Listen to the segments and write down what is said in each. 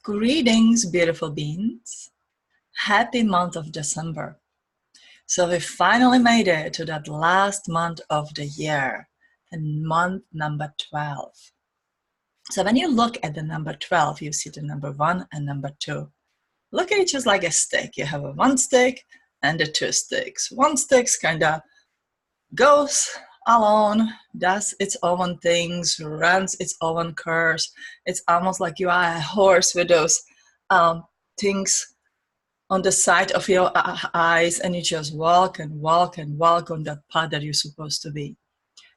Greetings, beautiful beings. Happy month of December. So we finally made it to that last month of the year, and month number 12. So when you look at the number 12, you see the number 1 and number 2. Look at it just like a stick. You have a 1 stick and the 2 sticks. 1 stick kind of goes alone, does its own things, runs its own course. It's almost like you are a horse with those things on the side of your eyes, and you just walk and walk and walk on that path that you're supposed to be.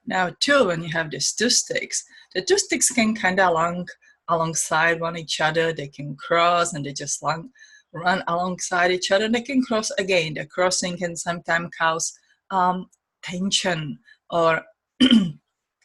Now, too, when you have these 2 sticks, the 2 sticks can kind of alongside one each other. They can cross and they just run alongside each other. They can cross again. The crossing can sometimes cause tension or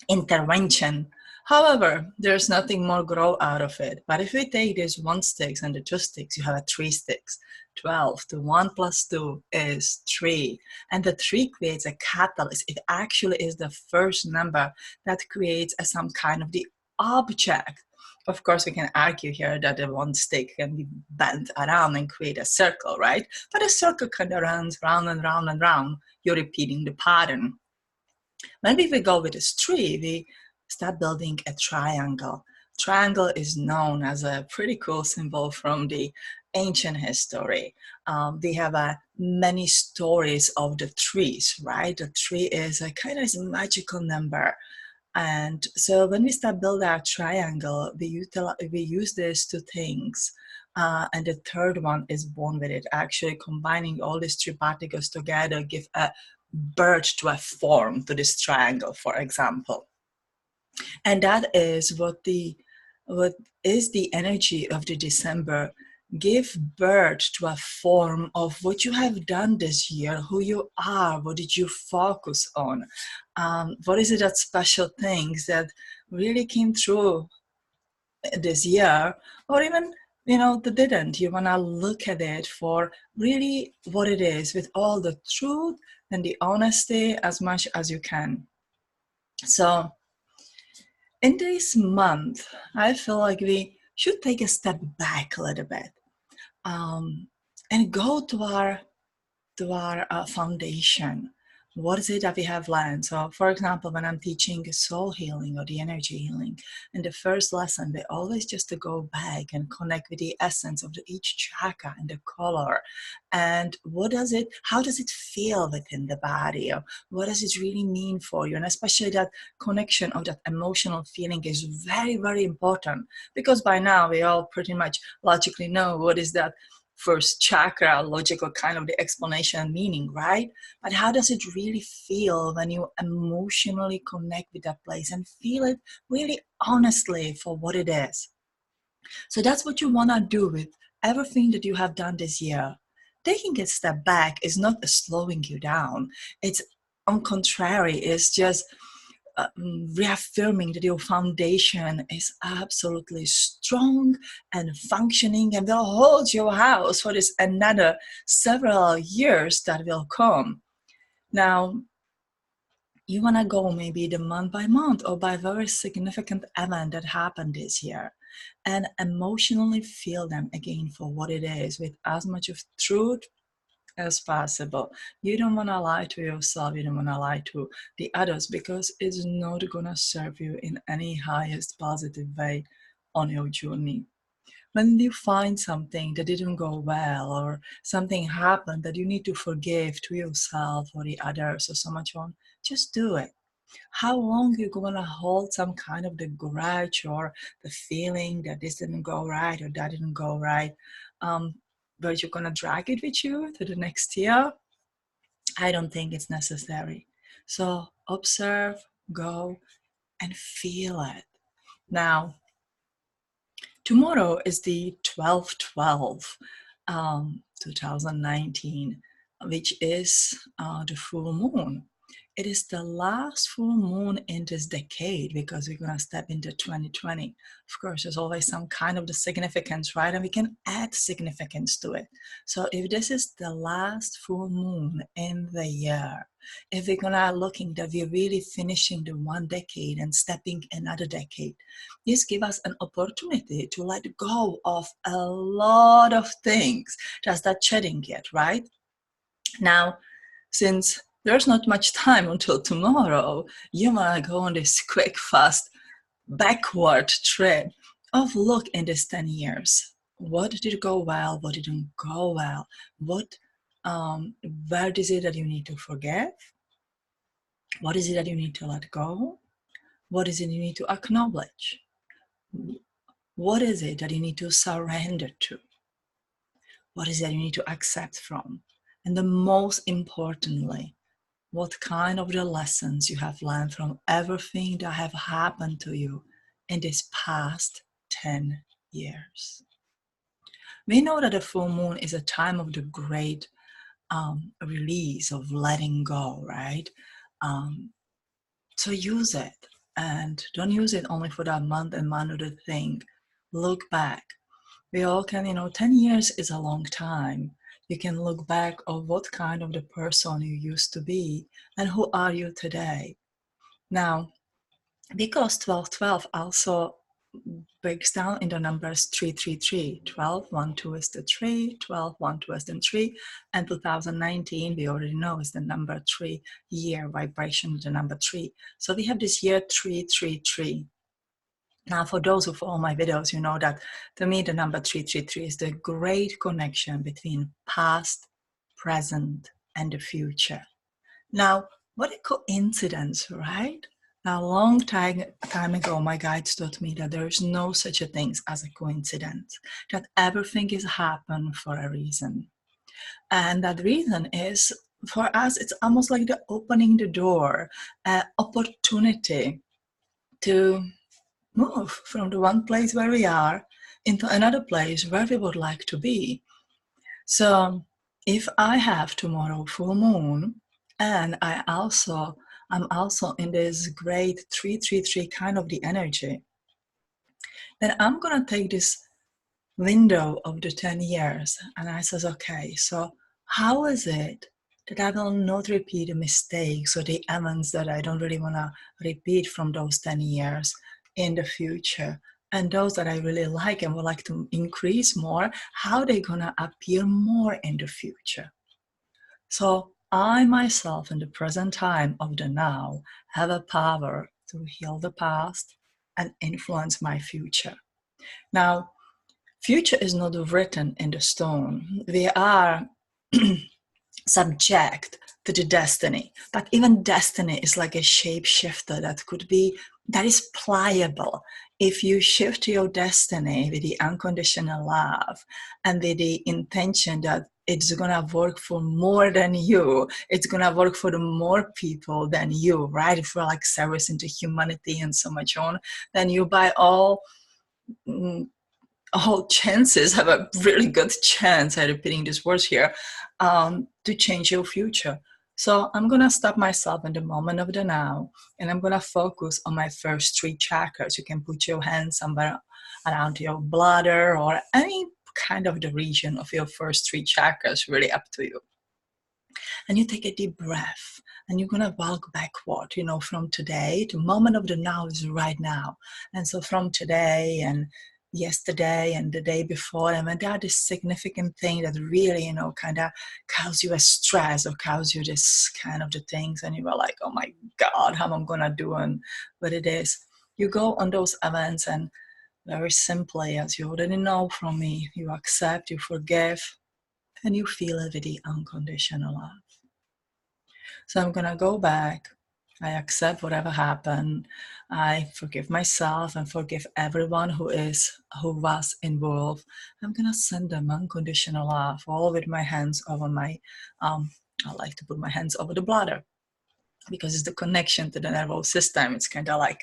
intervention. However, there's nothing more grow out of it. But if we take these 1 sticks and the 2 sticks, you have a 3 sticks. 12 to 1 plus 2 is 3. And the 3 creates a catalyst. It actually is the first number that creates some kind of the object. Of course, we can argue here that the 1 stick can be bent around and create a circle, right? But a circle kind of runs round and round and round. You're repeating the pattern. When we go with this 3, we start building a triangle. Triangle is known as a pretty cool symbol from the ancient history. We have many stories of the 3s, right? The 3 is a kind of magical number. And so when we start building our triangle, we use these 2 things. And the third one is born with it. Actually combining all these 3 particles together give a birth to a form to this triangle, for example. And that is what is the energy of the December. Give birth to a form of what you have done this year, who you are, what did you focus on, what is it that special things that really came through this year, or even that didn't. You want to look at it for really what it is, with all the truth and the honesty as much as you can. So in this month, I feel like we should take a step back a little bit and go to our foundation. What is it that we have learned? So, for example, when I'm teaching soul healing or the energy healing, in the first lesson, they always just to go back and connect with the essence of each chakra and the color. And how does it feel within the body? Or what does it really mean for you? And especially that connection of that emotional feeling is very, very important, because by now we all pretty much logically know what is that first chakra, logical kind of the explanation and meaning, right? But how does it really feel when you emotionally connect with that place and feel it really honestly for what it is? So that's what you want to do with everything that you have done this year. Taking a step back is not slowing you down. It's on contrary, it's just reaffirming that your foundation is absolutely strong and functioning and will hold your house for this another several years that will come. Now, you want to go maybe the month by month or by very significant event that happened this year and emotionally feel them again for what it is, with as much of truth as possible. You don't want to lie to yourself. You don't want to lie to the others, because it's not going to serve you in any highest positive way on your journey. When you find something that didn't go well, or something happened that you need to forgive to yourself or the others or so much on, just do it. How long you going to hold some kind of the grudge or the feeling that this didn't go right or that didn't go right? But you're going to drag it with you to the next year? I don't think it's necessary. So observe, go, and feel it. Now, tomorrow is the 12/12, 2019, which is the full moon. it is the last full moon in this decade because we're going to step into 2020. Of course, there's always some kind of the significance, right? And we can add significance to it. So if this is the last full moon in the year, if we're going to looking that we're really finishing the one decade and stepping another decade, this gives us an opportunity to let go of a lot of things just that shedding it, right? Now, since there's not much time until tomorrow, you might go on this quick, fast, backward trip of look in this 10 years. What did go well? What didn't go well? Where is it that you need to forgive? What is it that you need to let go? What is it you need to acknowledge? What is it that you need to surrender to? What is it that you need to accept from? And the most importantly, what kind of the lessons you have learned from everything that have happened to you in this past 10 years. We know that the full moon is a time of the great release, of letting go, right? So use it, and don't use it only for that month and month of the thing. Look back. We all can, 10 years is a long time. You can look back of what kind of the person you used to be and who are you today. Now, because 1212 also breaks down into numbers 333. 12, 1, 2 is the 3, 12, 1, 2 is the 3, and 2019, we already know, is the number 3 year vibration, the number 3. So we have this year 333. Now, for those who follow my videos, you know that to me, the number 333 is the great connection between past, present, and the future. Now, what a coincidence, right? Now, a long time ago, my guides taught me that there is no such a thing as a coincidence, that everything is happened for a reason. And that reason is, for us, it's almost like the opening the door, opportunity to move from the one place where we are into another place where we would like to be. So if I have tomorrow full moon, and I'm also in this great 333 kind of the energy, then I'm gonna take this window of the 10 years and I says, okay, so how is it that I will not repeat the mistakes or the events that I don't really wanna repeat from those 10 years in the future? And those that I really like and would like to increase more, how they gonna appear more in the future? So I myself in the present time of the now have a power to heal the past and influence my future. Now, future is not written in the stone. We are subject to the destiny, but even destiny is like a shapeshifter that is pliable. If you shift your destiny with the unconditional love and with the intention that it's gonna work for more than you, it's gonna work for the more people than you, right? If we're like service into humanity and so much on, then you by all chances have a really good chance, I'm repeating these words here, to change your future. So I'm going to stop myself in the moment of the now, and I'm going to focus on my first 3 chakras. You can put your hand somewhere around your bladder or any kind of the region of your first 3 chakras, really up to you. And you take a deep breath and you're going to walk backward, from today. The moment of the now is right now. And so from today and yesterday and the day before, and when there are this significant thing that really, kind of cause you a stress or cause you this kind of the things, and you were like, oh my God, how am I gonna do and what it is? You go on those events and very simply, as you already know from me, you accept, you forgive, and you feel it with the unconditional love. So I'm gonna go back. I accept whatever happened. I forgive myself and forgive everyone who was involved. I'm gonna send them unconditional love, all with my hands over my, I like to put my hands over the bladder because it's the connection to the nervous system. It's kind of like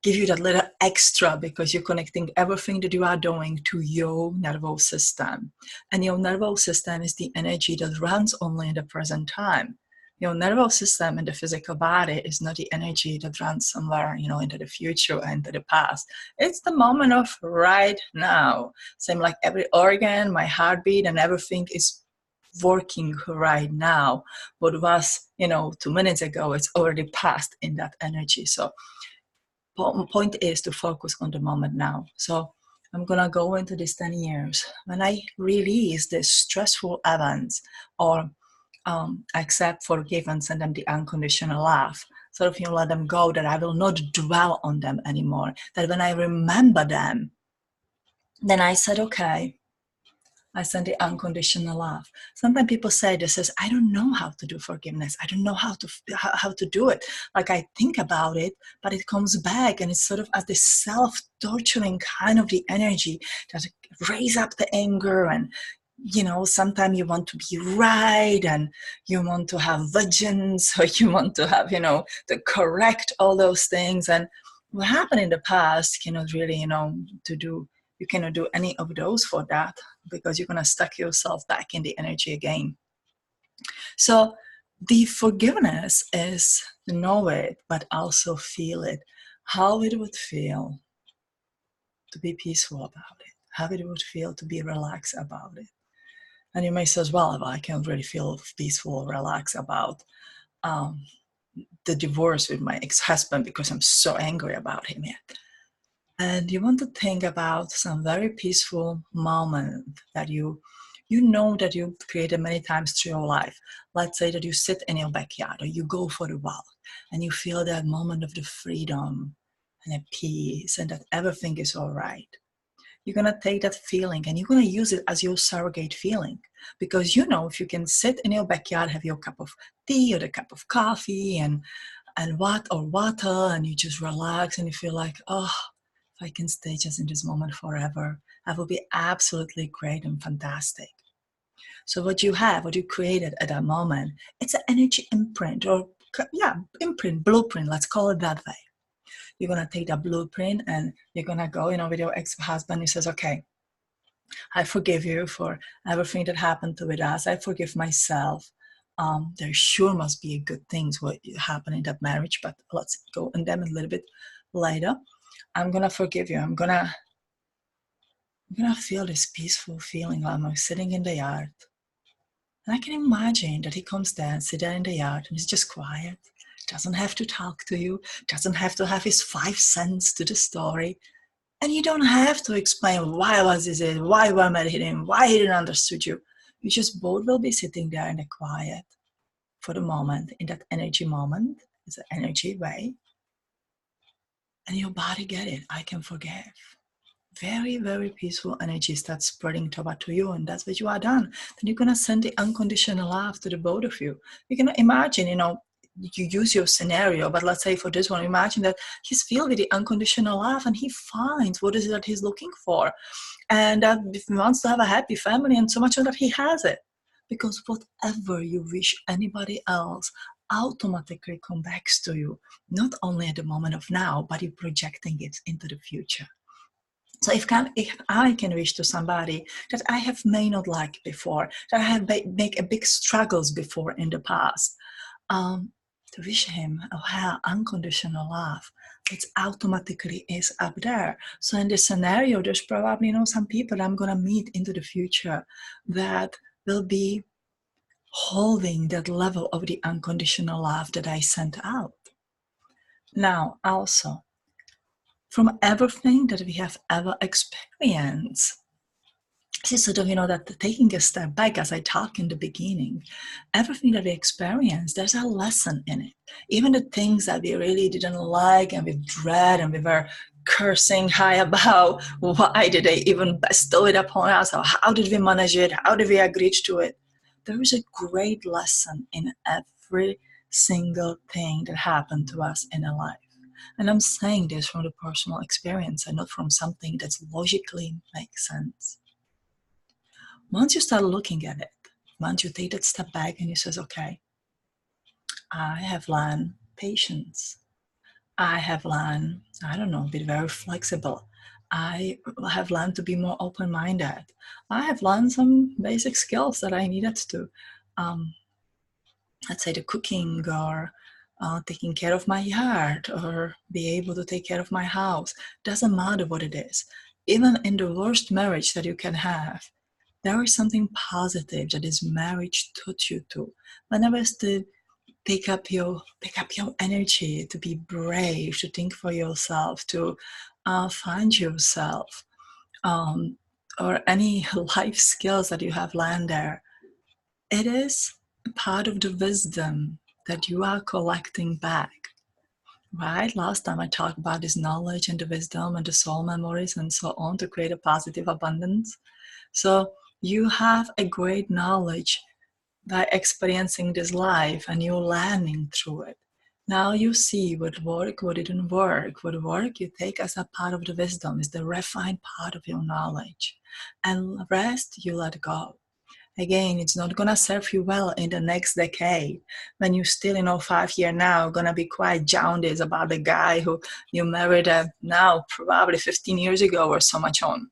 give you that little extra because you're connecting everything that you are doing to your nervous system. And your nervous system is the energy that runs only in the present time. Your nervous system and the physical body is not the energy that runs somewhere, into the future and into the past. It's the moment of right now. Same like every organ, my heartbeat and everything is working right now. What was, 2 minutes ago, it's already passed in that energy. So point is to focus on the moment now. So I'm going to go into these 10 years. When I release these stressful events or accept, forgive, and send them the unconditional love, sort of, let them go, that I will not dwell on them anymore. That when I remember them, then I said, okay, I send the unconditional love. Sometimes people say this is, I don't know how to do forgiveness. I don't know how to do it. Like I think about it, but it comes back and it's sort of as this self-torturing kind of the energy that raise up the anger and, sometimes you want to be right and you want to have vengeance or you want to have, to correct all those things. And what happened in the past cannot really, you cannot do any of those for that because you're going to stuck yourself back in the energy again. So the forgiveness is to know it, but also feel it. How it would feel to be peaceful about it. How it would feel to be relaxed about it. And you may say as well, I can't really feel peaceful or relaxed about the divorce with my ex-husband because I'm so angry about him yet. And you want to think about some very peaceful moment that you that you created many times through your life. Let's say that you sit in your backyard or you go for a walk and you feel that moment of the freedom and the peace and that everything is all right. You're going to take that feeling and you're going to use it as your surrogate feeling. Because if you can sit in your backyard, have your cup of tea or a cup of coffee and water, and you just relax and you feel like, oh, if I can stay just in this moment forever, that will be absolutely great and fantastic. So what you created at that moment, it's an energy imprint blueprint, let's call it that way. You're going to take that blueprint and you're going to go, with your ex-husband. He says, okay, I forgive you for everything that happened with us. I forgive myself. There sure must be good things what happened in that marriage, but let's go in them a little bit later. I'm going to forgive you. I'm going to feel this peaceful feeling while I'm sitting in the yard. And I can imagine that he comes there and sits there in the yard and he's just quiet. Doesn't have to talk to you. Doesn't have to have his 5 cents to the story. And you don't have to explain why was it, why were mad at him, why he didn't understood you. You just both will be sitting there in the quiet for the moment, in that energy moment. It's an energy way. And your body get it. I can forgive. Very, very peaceful energy starts spreading toward to you, and that's what you are done. Then you're going to send the unconditional love to the both of you. You can imagine, you use your scenario, but let's say for this one, imagine that he's filled with the unconditional love and he finds what is it that he's looking for. And if he wants to have a happy family and so much of that, he has it. Because whatever you wish anybody else automatically comes back to you, not only at the moment of now, but you're projecting it into the future. So if I can wish to somebody that I have may not liked before, that I have make a big struggles before in the past, to wish him unconditional love, it automatically is up there. So in this scenario, there's probably some people I'm going to meet into the future that will be holding that level of the unconditional love that I sent out. Now, also, from everything that we have ever experienced, it's sort of, that taking a step back, as I talked in the beginning, everything that we experience, there's a lesson in it. Even the things that we really didn't like and we dread and we were cursing high about, why did they even bestow it upon us? Or how did we manage it? How did we agree to it? There is a great lesson in every single thing that happened to us in our life. And I'm saying this from the personal experience and not from something that's logically makes sense. Once you start looking at it, once you take that step back and you say, okay, I have learned patience. I have learned, be very flexible. I have learned to be more open-minded. I have learned some basic skills that I needed to let's say, the cooking, or taking care of my yard, or be able to take care of my house. Doesn't matter what it is. Even in the worst marriage that you can have, there is something positive that this marriage taught you to. Whenever it's to pick up your energy, to be brave, to think for yourself, to find yourself, or any life skills that you have learned there. It is part of the wisdom that you are collecting back, right? Last time I talked about this knowledge and the wisdom and the soul memories and so on to create a positive abundance. So you have a great knowledge by experiencing this life, and you're learning through it. Now you see what worked, what didn't work. What worked, you take as a part of the wisdom, is the refined part of your knowledge. And the rest, you let go. Again, it's not gonna serve you well in the next decade when you still, 5 years now, gonna be quite jaundiced about the guy who you married now, probably 15 years ago or so much on.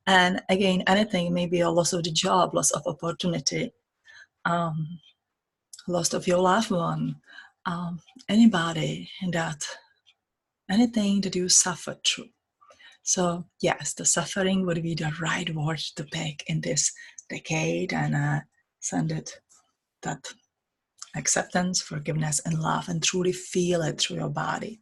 And again, anything, maybe a loss of the job, loss of opportunity, loss of your loved one, anybody anything that you suffered through. So yes, the suffering would be the right word to pick in this decade, and send it that acceptance, forgiveness, and love, and truly feel it through your body.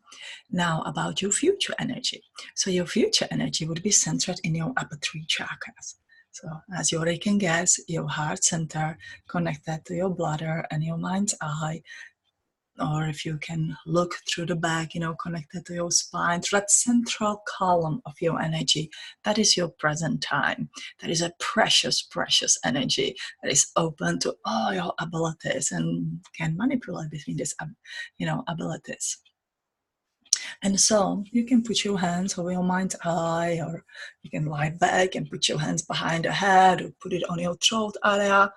Now about your future energy. So your future energy would be centered in your upper 3 chakras. So as you already can guess, your heart center connected to your bladder and your mind's eye, or if you can look through the back, connected to your spine, to that central column of your energy. That is your present time. That is a precious, precious energy that is open to all your abilities and can manipulate between these, abilities. And so you can put your hands over your mind's eye, or you can lie back and put your hands behind the head, or put it on your throat area.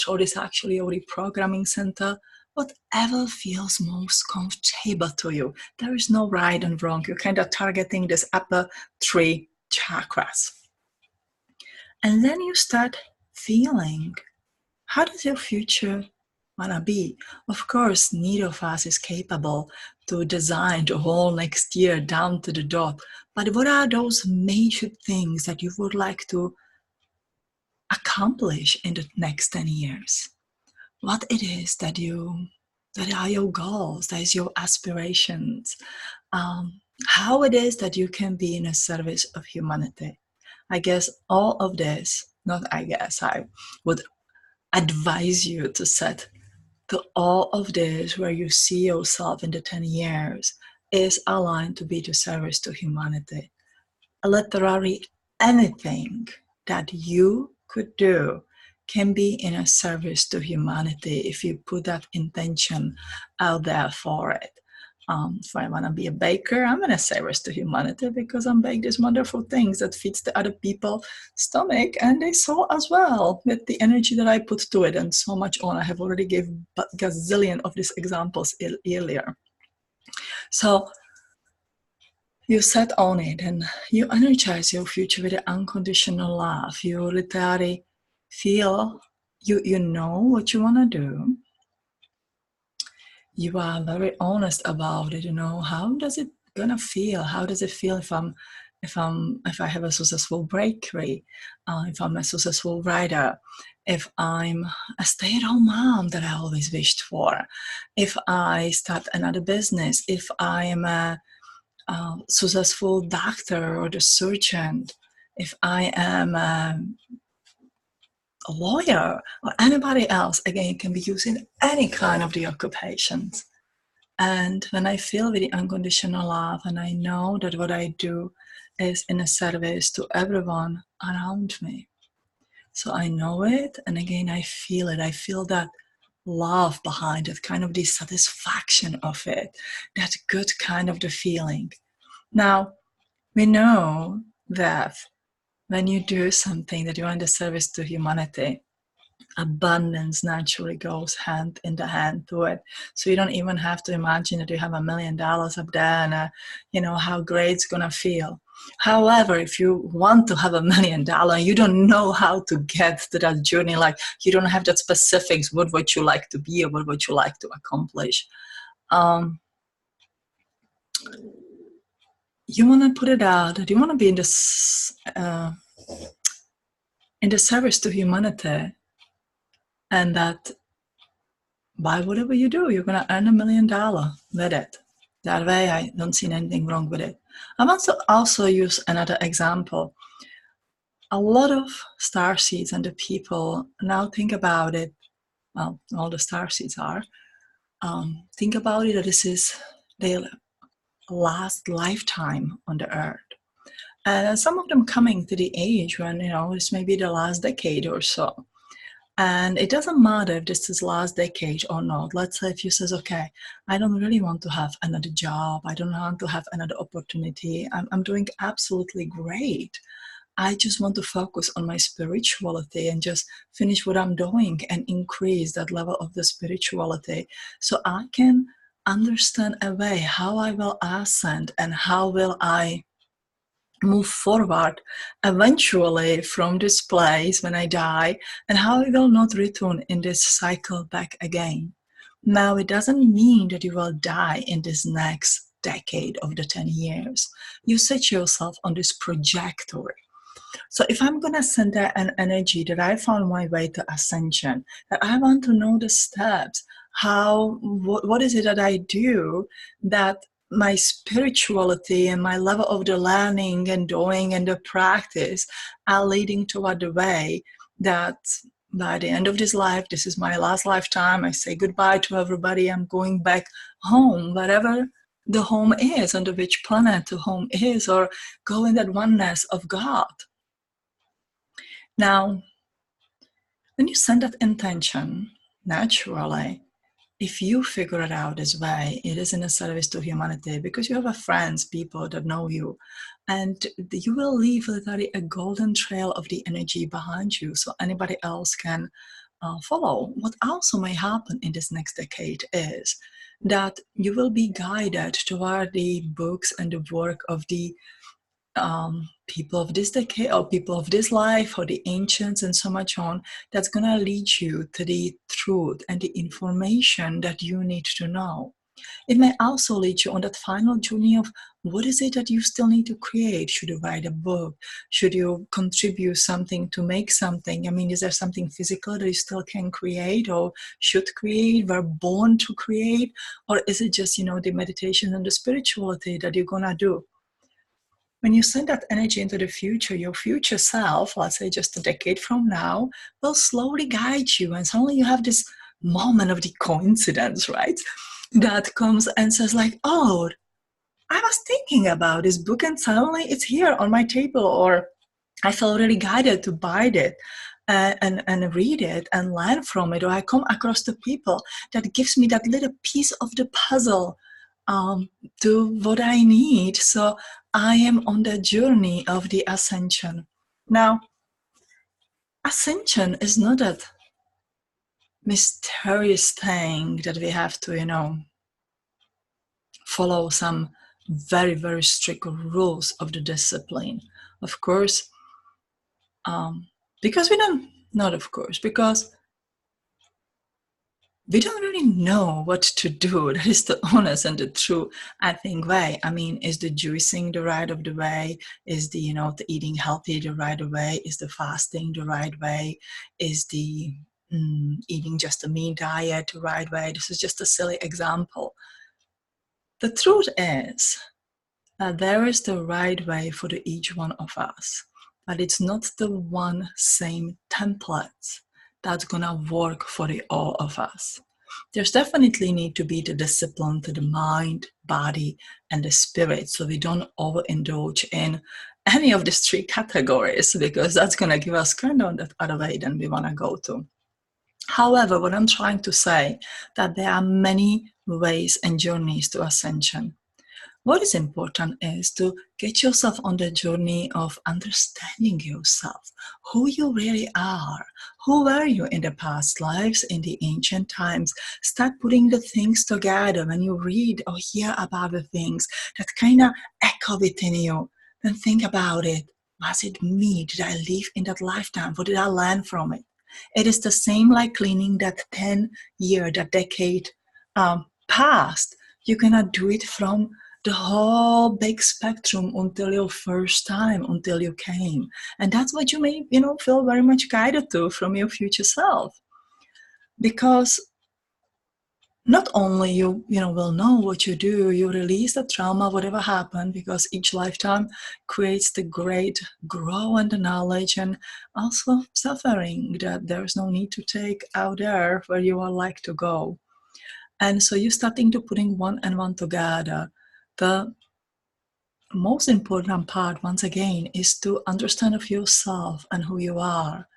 Throat is actually your reprogramming center. Whatever feels most comfortable to you. There is no right and wrong. You're kind of targeting this upper 3 chakras. And then you start feeling, how does your future wanna be? Of course, neither of us is capable to design the whole next year down to the dot. But what are those major things that you would like to accomplish in the next 10 years? What it is that are your goals, that is your aspirations, how it is that you can be in a service of humanity. I guess all of this, I would advise you to set to all of this where you see yourself in the 10 years is aligned to be the service to humanity. Literally anything that you could do can be in a service to humanity if you put that intention out there for it. If I want to be a baker, I'm in a service to humanity because I'm baking these wonderful things that feeds the other people's stomach, and they saw as well with the energy that I put to it and so much on. I have already gave a gazillion of these examples earlier. So you set on it and you energize your future with unconditional love. You literally feel you know what you want to do. You are very honest about it. How does it gonna feel? How does it feel if I have a successful bakery, if I'm a successful writer, if I'm a stay-at-home mom that I always wished for, if I start another business, if I am a successful doctor or the surgeon, if I am a lawyer or anybody else. Again, it can be used in any kind of the occupations. And when I feel really unconditional love, and I know that what I do is in a service to everyone around me. So I know it, and again, I feel it. I feel that love behind it, kind of the satisfaction of it, that good kind of the feeling. Now, we know that when you do something that you are in the service to humanity, Abundance naturally goes hand in the hand to it. So you don't even have to imagine that you have $1 million up there and how great it's gonna feel. However, if you want to have $1 million, you don't know how to get to that journey, like you don't have that specifics, what would you like to be or what would you like to accomplish. You want to put it out that you want to be in this in the service to humanity, and that by whatever you do, you're going to earn $1 million with it. That way, I don't see anything wrong with it. I want to also use another example. A lot of starseeds and the people now think about it. Well, all the starseeds are. Think about it that this is their last lifetime on the earth. And some of them coming to the age when, this may be the last decade or so. And it doesn't matter if this is last decade or not. Let's say if you says, okay, I don't really want to have another job. I don't want to have another opportunity. I'm doing absolutely great. I just want to focus on my spirituality and just finish what I'm doing and increase that level of the spirituality so I can understand a way how I will ascend and how will I move forward eventually from this place when I die, and how I will not return in this cycle back again. Now, it doesn't mean that you will die in this next decade of the 10 years. You set yourself on this trajectory. So if I'm going to send that an energy that I found my way to ascension, that I want to know the steps, what is it that I do that my spirituality and my level of the learning and doing and the practice are leading toward the way that by the end of this life, this is my last lifetime, I say goodbye to everybody, I'm going back home, wherever the home is, under which planet the home is, or go in that oneness of God. Now, when you send that intention, naturally, if you figure it out this way, it is in a service to humanity because you have friends, people that know you, and you will leave literally a golden trail of the energy behind you so anybody else can follow. What also may happen in this next decade is that you will be guided toward the books and the work of the people of this decade or people of this life or the ancients and so much on, that's going to lead you to the truth and the information that you need to know. It may also lead you on that final journey of what is it that you still need to create. Should you write a book? Should you contribute something to make something? I mean, is there something physical that you still can create or should create, were born to create? Or is it just, the meditation and the spirituality that you're going to do? When you send that energy into the future, your future self, let's say just a decade from now, will slowly guide you. And suddenly you have this moment of the coincidence, right? That comes and says like, oh, I was thinking about this book and suddenly it's here on my table, or I feel really guided to buy it and read it and learn from it, or I come across the people that gives me that little piece of the puzzle to what I need. So I am on the journey of the ascension. Now, ascension is not that mysterious thing that we have to, follow some very, very strict rules of the discipline. Of course, because we don't really know what to do. That is the honest and the true, I think, way. I mean, is the juicing the right of the way? Is the, the eating healthy the right way? Is the fasting the right way? Is the eating just a meat diet the right way? This is just a silly example. The truth is that there is the right way for each one of us, but it's not the one same template that's gonna work for all of us. There's definitely need to be the discipline to the mind, body, and the spirit, so we don't overindulge in any of these three categories, because that's gonna give us kind of that other way than we wanna go to. However, what I'm trying to say, that there are many ways and journeys to ascension. What is important is to get yourself on the journey of understanding yourself, who you really are, who were you in the past lives, in the ancient times. Start putting the things together. When you read or hear about the things that kind of echo within you, then think about it. Was it me? Did I live in that lifetime? What did I learn from it? It is the same like cleaning that 10-year, that decade past. You cannot do it from the whole big spectrum until your first time, until you came. And that's what you may, feel very much guided to from your future self. Because not only you will know what you do, you release the trauma, whatever happened, because each lifetime creates the great growth and the knowledge, and also suffering that there's no need to take out there where you are like to go. And so you're starting to putting one and one together. The most important part, once again, is to understand of yourself and who you are.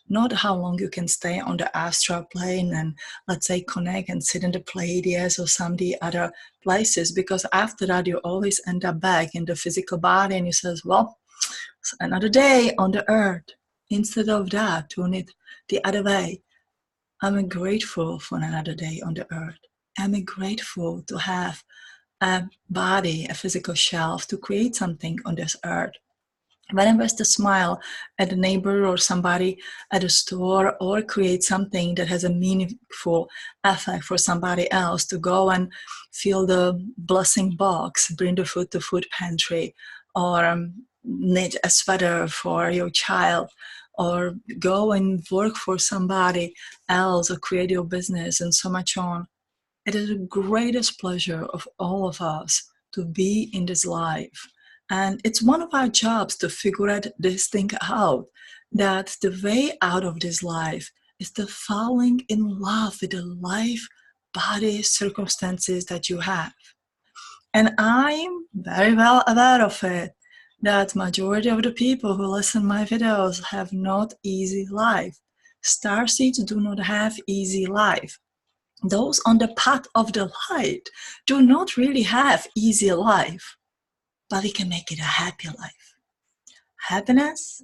Not how long you can stay on the astral plane and, let's say, connect and sit in the Pleiades or some of the other places, because after that you always end up back in the physical body and you says, well, it's another day on the earth. Instead of that, turn it the other way. I'm grateful for another day on the earth. I'm grateful to have a body, a physical shelf, to create something on this earth. Manifest a smile at a neighbor or somebody at a store, or create something that has a meaningful effect for somebody else, to go and fill the blessing box, bring the food to food pantry, or knit a sweater for your child, or go and work for somebody else, or create your business, and so much on. It is the greatest pleasure of all of us to be in this life. And it's one of our jobs to figure this thing out, that the way out of this life is the falling in love with the life, body, circumstances that you have. And I'm very well aware of it, that majority of the people who listen my videos have not easy life. Starseeds do not have easy life. Those on the path of the light do not really have easy life, but we can make it a happy life. Happiness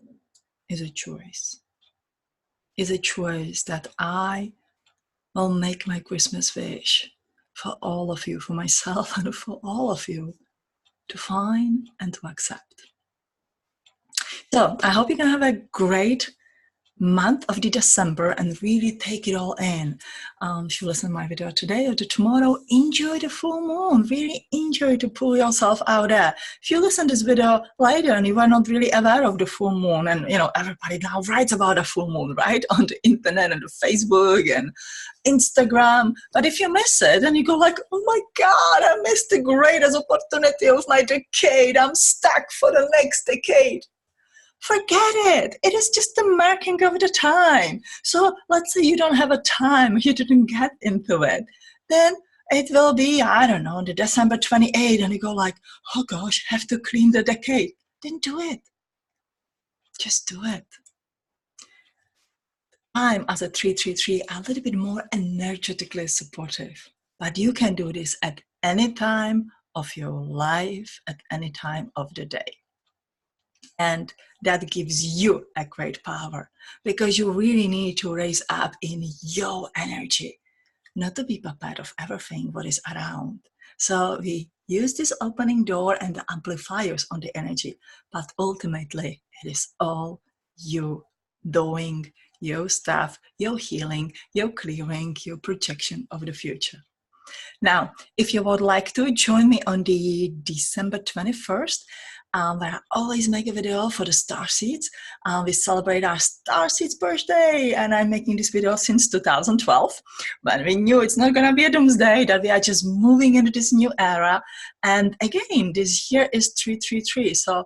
is a choice. Is a choice that I will make my Christmas wish for all of you, for myself and for all of you, to find and to accept. So I hope you can have a great month of the December and really take it all in. If you listen to my video today or to tomorrow, enjoy the full moon. Really enjoy to pull yourself out there. If you listen to this video later and you are not really aware of the full moon, and everybody now writes about a full moon, right, on the internet and the Facebook and Instagram. But if you miss it and you go like, oh my God, I missed the greatest opportunity of my decade. I'm stuck for the next decade. Forget it. It is just the marking of the time. So let's say you don't have a time, you didn't get into it. Then it will be, I don't know, the December 28th, and you go like, oh gosh, have to clean the decade. Then do it. Just do it. I'm, as a 333, a little bit more energetically supportive. But you can do this at any time of your life, at any time of the day. And that gives you a great power, because you really need to raise up in your energy, not to be puppet of everything what is around. So we use this opening door and the amplifiers on the energy, but ultimately it is all you doing your stuff, your healing, your clearing, your projection of the future. Now, if you would like to join me on the December 21st, where I always make a video for the Starseeds. We celebrate our Starseeds birthday, and I'm making this video since 2012, when we knew it's not gonna be a doomsday, that we are just moving into this new era. And again, this year is 333. So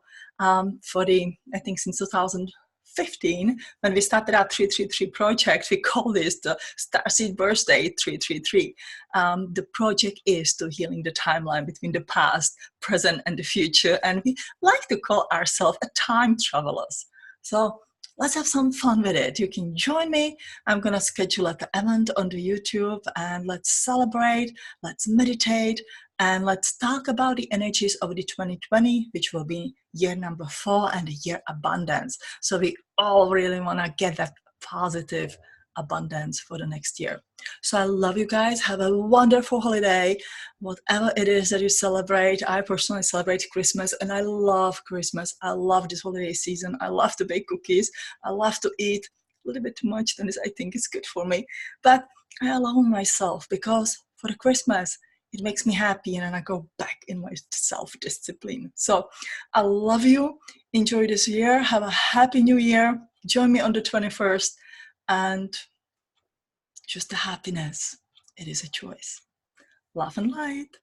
for the, I think since 2015, when we started our 333 project, we call this the Starseed Birthday 333. The project is to healing the timeline between the past, present, and the future. And we like to call ourselves a time travelers. So let's have some fun with it. You can join me. I'm going to schedule an event on the YouTube, and let's celebrate, let's meditate, and let's talk about the energies of the 2020, which will be year number 4 and the year abundance. So we all really want to get that positive abundance for the next year. So I love you guys. Have a wonderful holiday, whatever it is that you celebrate. I personally celebrate Christmas, and I love Christmas. I love this holiday season. I love to bake cookies. I love to eat a little bit too much than I think is good for me, but I allow myself, because for the Christmas it makes me happy, and then I go back in my self-discipline. So I love you. Enjoy this year. Have a happy new year. Join me on the 21st. And just the happiness, it is a choice. Love and light.